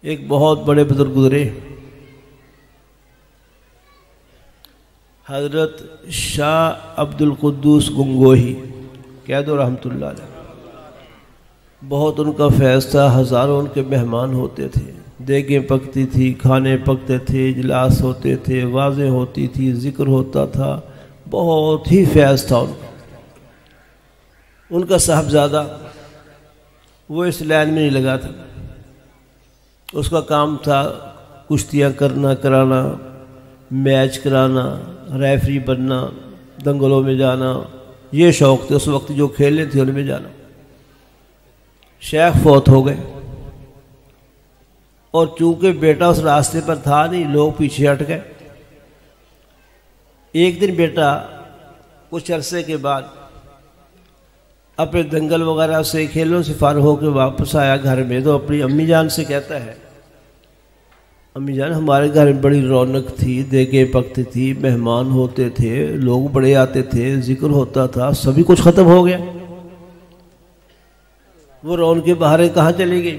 ایک بہت بڑے بزرگ گزرے، حضرت شاہ عبد القدوس گنگوہی کہہ دو رحمۃ اللہ علیہ۔ بہت ان کا فیض تھا، ہزاروں ان کے مہمان ہوتے تھے، دیگیں پکتی تھی، کھانے پکتے تھے، اجلاس ہوتے تھے، واضح ہوتی تھی، ذکر ہوتا تھا، بہت ہی فیض تھا ان کا صاحبزادہ وہ اس لائن میں نہیں لگا تھا، اس کا کام تھا کشتیاں کرنا کرانا، میچ کرانا، ریفری بننا، دنگلوں میں جانا، یہ شوق تھے اس وقت، جو کھیلے تھے ان میں جانا۔ شیخ فوت ہو گئے، اور چونکہ بیٹا اس راستے پر تھا نہیں، لوگ پیچھے ہٹ گئے۔ ایک دن بیٹا کچھ عرصے کے بعد اپنے دنگل وغیرہ سے کھیلوں سے فارغ ہو کے واپس آیا گھر میں، تو اپنی امی جان سے کہتا ہے، امی جان ہمارے گھر میں بڑی رونق تھی، دیگیں پکتی تھی، مہمان ہوتے تھے، لوگ بڑے آتے تھے، ذکر ہوتا تھا، سبھی کچھ ختم ہو گیا، وہ رونقیں بہاریں کہاں چلی گئی؟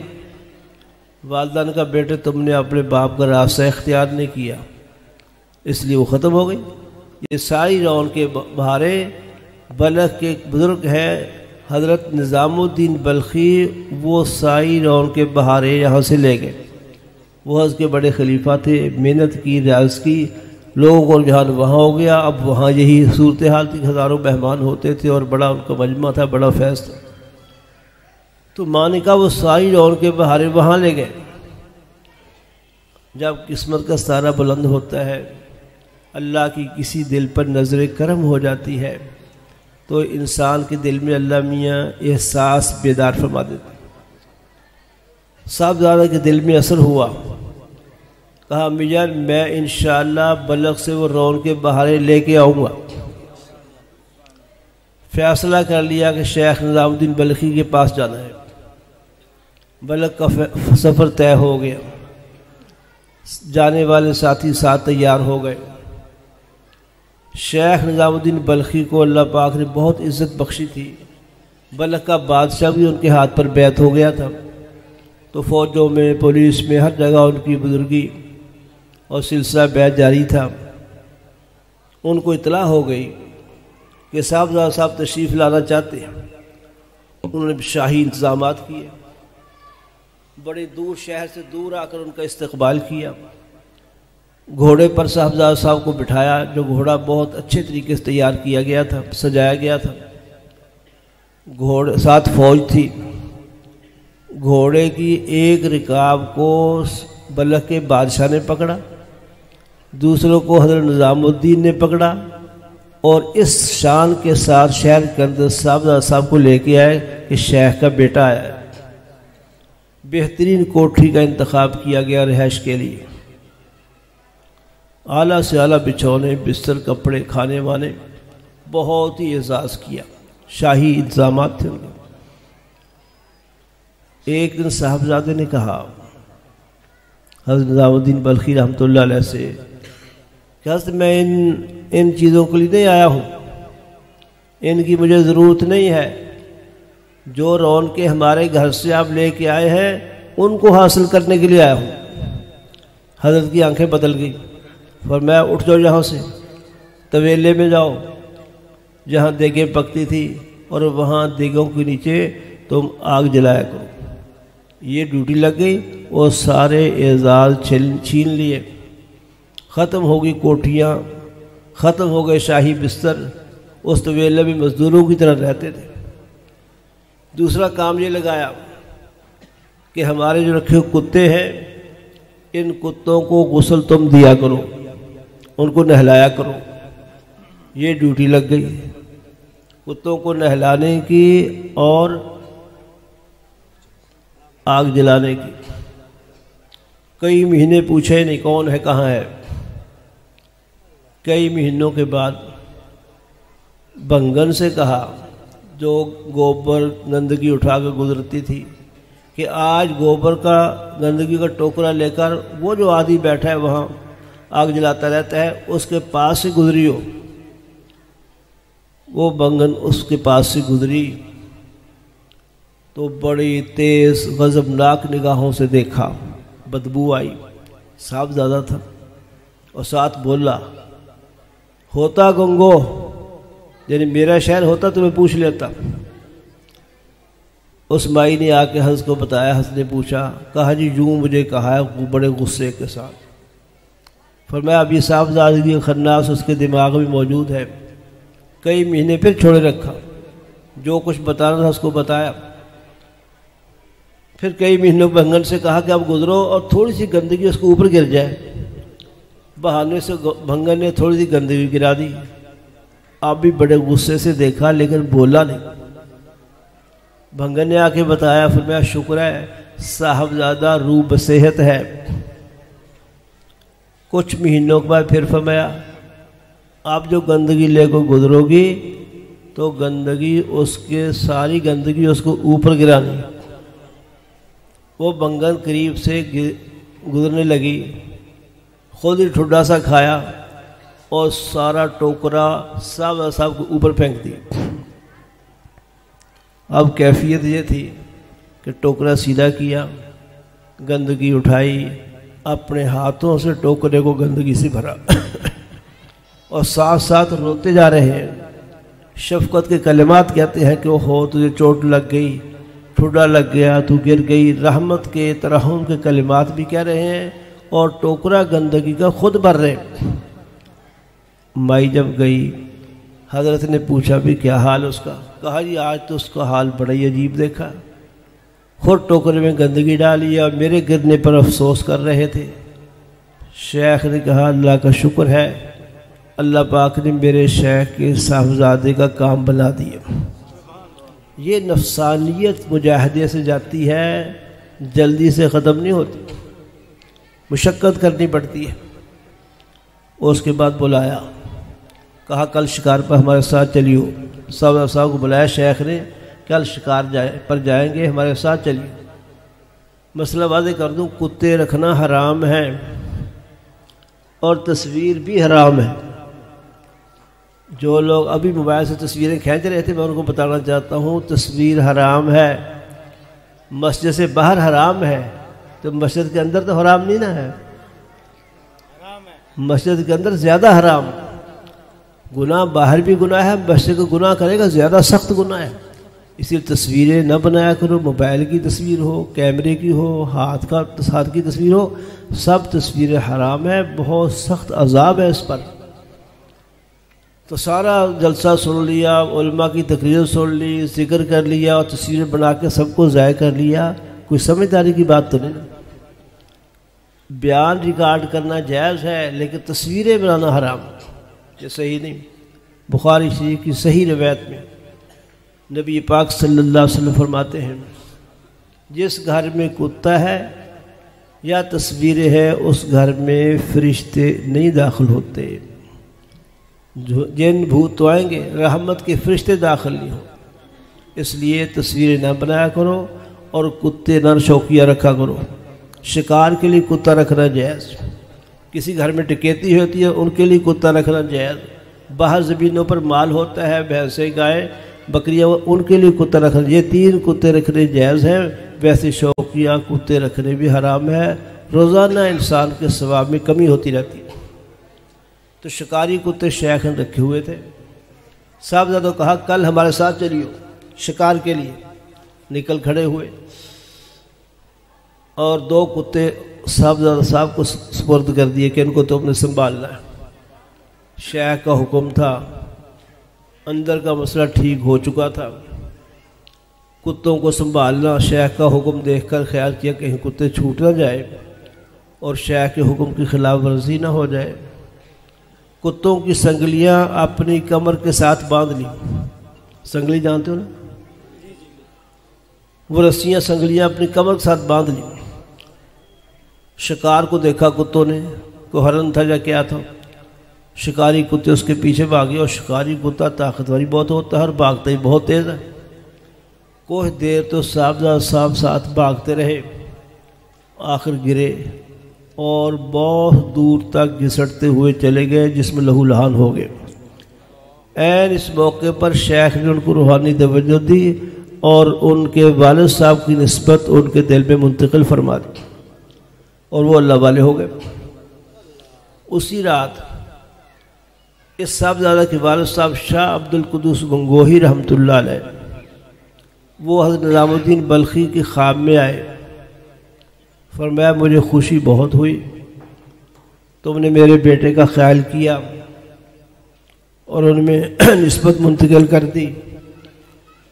والدہ نے کہا بیٹے تم نے اپنے باپ کا راستہ اختیار نہیں کیا، اس لیے وہ ختم ہو گئی۔ یہ ساری رونقیں بہاریں بلخ کے ایک بزرگ ہے حضرت نظام الدین بلخی، وہ ساری رونقیں بہاریں یہاں سے لے گئے۔ وہ حضرت کے بڑے خلیفہ تھے، محنت کی، ریاض کی، لوگوں کو رجحان وہاں ہو گیا۔ اب وہاں یہی صورتحال تھی، ہزاروں مہمان ہوتے تھے اور بڑا ان کا مجمع تھا، بڑا فیض تھا۔ تو ماں نے کہا وہ ساری رونقیں بہاریں وہاں لے گئے۔ جب قسمت کا ستارہ بلند ہوتا ہے، اللہ کی کسی دل پر نظر کرم ہو جاتی ہے، تو انسان کے دل میں اللہ میاں احساس بیدار فرما دیتے۔ صاحبزادہ کے دل میں اثر ہوا، کہا امی جان میں انشاءاللہ بلخ سے وہ رونقیں بہاریں لے کے آؤں گا۔ فیصلہ کر لیا کہ شیخ نظام الدین بلخی کے پاس جانا ہے۔ بلخ کا سفر طے ہو گیا، جانے والے ساتھی ساتھ تیار ہو گئے۔ شیخ نظام الدین بلخی کو اللہ پاک نے بہت عزت بخشی تھی، بلخ کا بادشاہ بھی ان کے ہاتھ پر بیعت ہو گیا تھا، تو فوجوں میں، پولیس میں، ہر جگہ ان کی بزرگی اور سلسلہ بیعت جاری تھا۔ ان کو اطلاع ہو گئی کہ صاحبزادہ صاحب تشریف لانا چاہتے ہیں۔ انہوں نے شاہی انتظامات کیے، بڑے دور شہر سے دور آ کر ان کا استقبال کیا۔ گھوڑے پر صاحبزادہ صاحب کو بٹھایا، جو گھوڑا بہت اچھے طریقے سے تیار کیا گیا تھا، سجایا گیا تھا۔ گھوڑے ساتھ فوج تھی۔ گھوڑے کی ایک رکاب کو بلخ کے بادشاہ نے پکڑا، دوسروں کو حضرت نظام الدین نے پکڑا، اور اس شان کے ساتھ شہر کے اندر صاحبزادہ صاحب کو لے کے آئے کہ شیخ کا بیٹا آیا ہے۔ بہترین کوٹھی کا انتخاب کیا گیا رہائش کے لیے، اعلیٰ سے اعلیٰ بچھونے، بستر، کپڑے، کھانے وانے، بہت ہی اعزاز کیا، شاہی انتظامات تھے ان کے۔ ایک دن صاحبزادے نے کہا حضرت نظام الدین بلخی رحمۃ اللہ علیہ سے کہ حضرت میں ان چیزوں کے لیے نہیں آیا ہوں، ان کی مجھے ضرورت نہیں ہے، جو رونقیں ہمارے گھر سے آپ لے کے آئے ہیں ان کو حاصل کرنے کے لیے آیا ہوں۔ حضرت کی آنکھیں بدل گئی، فرمایا اٹھ جاؤ یہاں سے، طویلے میں جاؤ جہاں دیگیں پکتی تھی، اور وہاں دیگوں کے نیچے تم آگ جلایا کرو۔ یہ ڈیوٹی لگ گئی، اور سارے اعزاز چھین لیے، ختم ہو گئی کوٹھیاں، ختم ہو گئے شاہی بستر، اس طویلے میں مزدوروں کی طرح رہتے تھے۔ دوسرا کام یہ لگایا کہ ہمارے جو رکھے کتے ہیں، ان کتوں کو غسل تم دیا کرو، ان کو نہلایا کرو۔ یہ ڈیوٹی لگ گئی کتوں کو نہلانے کی اور آگ جلانے کی۔ کئی مہینے پوچھے نہیں کون ہے کہاں ہے۔ کئی مہینوں کے بعد بنگن سے کہا، جو گوبر گندگی اٹھا کر گزرتی تھی، کہ آج گوبر کا گندگی کا ٹوکرا لے کر وہ جو آدمی بیٹھا ہے وہاں آگ جلاتا رہتا ہے، اس کے پاس سے گزری ہو۔ وہ بنگن اس کے پاس سے گزری تو بڑی تیز غضبناک نگاہوں سے دیکھا، بدبو آئی، صاحب زیادہ تھا اور ساتھ بولا ہوتا گنگو، یعنی میرا شہر ہوتا تو میں پوچھ لیتا۔ اس مائی نے آ کے حضرت کو بتایا، حضرت نے پوچھا، کہا جی یوں مجھے کہا ہے بڑے غصے کے ساتھ۔ فرمایا اب یہ صاحبزادگی خناس اس کے دماغ میں موجود ہے۔ کئی مہینے پھر چھوڑے رکھا، جو کچھ بتانا تھا اس کو بتایا۔ پھر کئی مہینوں بھنگن سے کہا کہ اب گزرو اور تھوڑی سی گندگی اس کو اوپر گر جائے۔ بہانے سے بھنگن نے تھوڑی سی گندگی گرا دی۔ آپ بھی بڑے غصے سے دیکھا لیکن بولا نہیں۔ بھنگن نے آ کے بتایا، فرمایا شکر ہے صاحبزادہ روح بصیحت ہے۔ کچھ مہینوں کے بعد پھر فرمایا آپ جو گندگی لے کو گزرو گی تو گندگی اس کے ساری گندگی اس کو اوپر گرانی۔ وہ بھنگن قریب سے گزرنے لگی، خود ہی ٹھڈا سا کھایا اور سارا ٹوکرا صاحب کو اوپر پھینک دی۔ اب کیفیت یہ تھی کہ ٹوکرا سیدھا کیا، گندگی اٹھائی، اپنے ہاتھوں سے ٹوکرے کو گندگی سے بھرا اور ساتھ ساتھ روتے جا رہے ہیں۔ شفقت کے کلمات کہتے ہیں کہ ہو تجھے چوٹ لگ گئی، ٹھڈا لگ گیا، تو گر گئی، رحمت کے ترحم کے کلمات بھی کہہ رہے ہیں اور ٹوکرا گندگی کا خود بھر رہے۔ مائی جب گئی حضرت نے پوچھا بھی کیا حال اس کا؟ کہا جی آج تو اس کا حال بڑا ہی عجیب دیکھا، خود ٹوکرے میں گندگی ڈالی اور میرے گرنے پر افسوس کر رہے تھے۔ شیخ نے کہا اللہ کا شکر ہے، اللہ پاک نے میرے شیخ کے صاحبزادے کا کام بنا دیا۔ یہ نفسانیت مجاہدے سے جاتی ہے، جلدی سے ختم نہیں ہوتی، مشقت کرنی پڑتی ہے۔ اس کے بعد بلایا، کہا کل شکار پر ہمارے ساتھ چلیو۔ صاحب کو بلایا شیخ نے، کل شکار پر جائیں گے، ہمارے ساتھ چلیے۔ مسئلہ واضح کر دوں، کتے رکھنا حرام ہے اور تصویر بھی حرام ہے۔ جو لوگ ابھی موبائل سے تصویریں کھینچ رہے تھے میں ان کو بتانا چاہتا ہوں تصویر حرام ہے، مسجد سے باہر حرام ہے تو مسجد کے اندر تو حرام نہیں نا ہے، مسجد کے اندر زیادہ حرام۔ گناہ باہر بھی گناہ ہے، مسجد کا گناہ کرے گا زیادہ سخت گناہ ہے۔ اسی لیے تصویریں نہ بنایا کرو، موبائل کی تصویر ہو، کیمرے کی ہو، ہاتھ کی تصویر ہو، سب تصویریں حرام ہے، بہت سخت عذاب ہے اس پر۔ تو سارا جلسہ سن لیا، علماء کی تقریر سن لی، ذکر کر لیا اور تصویریں بنا کے سب کو ضائع کر لیا، کوئی سمجھداری کی بات تو نہیں۔ بیان ریکارڈ کرنا جائز ہے لیکن تصویریں بنانا حرام، یہ صحیح نہیں۔ بخاری شریف کی صحیح روایت میں نبی پاک صلی اللہ علیہ وسلم فرماتے ہیں جس گھر میں کتا ہے یا تصویریں ہیں اس گھر میں فرشتے نہیں داخل ہوتے، جن بھوت تو آئیں گے، رحمت کے فرشتے داخل نہیں ہوں۔ اس لیے تصویریں نہ بنایا کرو اور کتے نر شوقیہ رکھا کرو۔ شکار کے لیے کتا رکھنا جائز، کسی گھر میں ٹکیتی ہوتی ہے ان کے لیے کتا رکھنا جائز، باہر زمینوں پر مال ہوتا ہے، بھینسیں گائے بکریاں، ان کے لیے کتا رکھنا، یہ 3 کتے رکھنے جائز ہیں۔ ویسے شوقیہ کتے رکھنے بھی حرام ہے، روزانہ انسان کے ثواب میں کمی ہوتی رہتی ہے۔ تو شکاری کتے شیخ نے رکھے ہوئے تھے۔ صاحبزادوں کہا کل ہمارے ساتھ چلیو شکار کے لیے، نکل کھڑے ہوئے اور 2 کتے صاحبزادہ صاحب کو سپرد کر دیے کہ ان کو تو اپنے سنبھالنا ہے۔ شیخ کا حکم تھا، اندر کا مسئلہ ٹھیک ہو چکا تھا، کتوں کو سنبھالنا۔ شیخ کا حکم دیکھ کر خیال کیا کہیں کتے چھوٹ نہ جائے اور شیخ کے حکم کی خلاف ورزی نہ ہو جائے۔ کتوں کی سنگلیاں اپنی کمر کے ساتھ باندھ لی، سنگلی جانتے ہو نا، وہ رسیاں سنگلیاں اپنی کمر کے ساتھ باندھ لی۔ شکار کو دیکھا کتوں نے، کوئی ہرن تھا یا کیا تھا، شکاری کتے اس کے پیچھے بھاگے اور شکاری کتا طاقتوری بہت ہوتا ہے اور بھاگتا ہی بہت تیز ہے۔ کچھ دیر تو صاحبزادہ صاحب ساتھ بھاگتے رہے، آخر گرے اور بہت دور تک گھسٹتے ہوئے چلے گئے جس میں لہو لہان ہو گئے۔ عین اس موقع پر شیخ نے ان کو روحانی توجہ دی اور ان کے والد صاحب کی نسبت ان کے دل میں منتقل فرما دی۔ اور وہ اللہ والے ہو گئے۔ اسی رات اس صاحبزادہ کے والد صاحب شاہ عبد القدوس گنگوہی رحمۃ اللہ علیہ وہ حضرت نظام الدین بلخی کے خواب میں آئے، فرمایا مجھے خوشی بہت ہوئی، تم نے میرے بیٹے کا خیال کیا اور ان میں نسبت منتقل کر دی،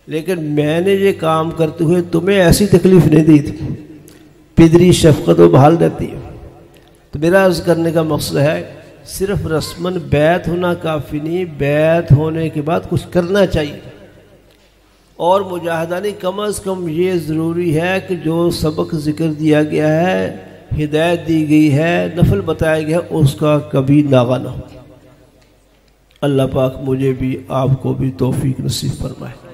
لیکن میں نے یہ کام کرتے ہوئے تمہیں ایسی تکلیف نہیں دی تھی، پدری شفقت و بحال دیتی ہے۔ تو میرا عرض کرنے کا مقصد ہے صرف رسماً بیعت ہونا کافی نہیں، بیعت ہونے کے بعد کچھ کرنا چاہیے، اور مجاہدہ نہیں، کم از کم یہ ضروری ہے کہ جو سبق ذکر دیا گیا ہے، ہدایت دی گئی ہے، نفل بتایا گیا ہے، اس کا کبھی ناغہ نہ ہو۔ اللہ پاک مجھے بھی آپ کو بھی توفیق نصیب فرمائے۔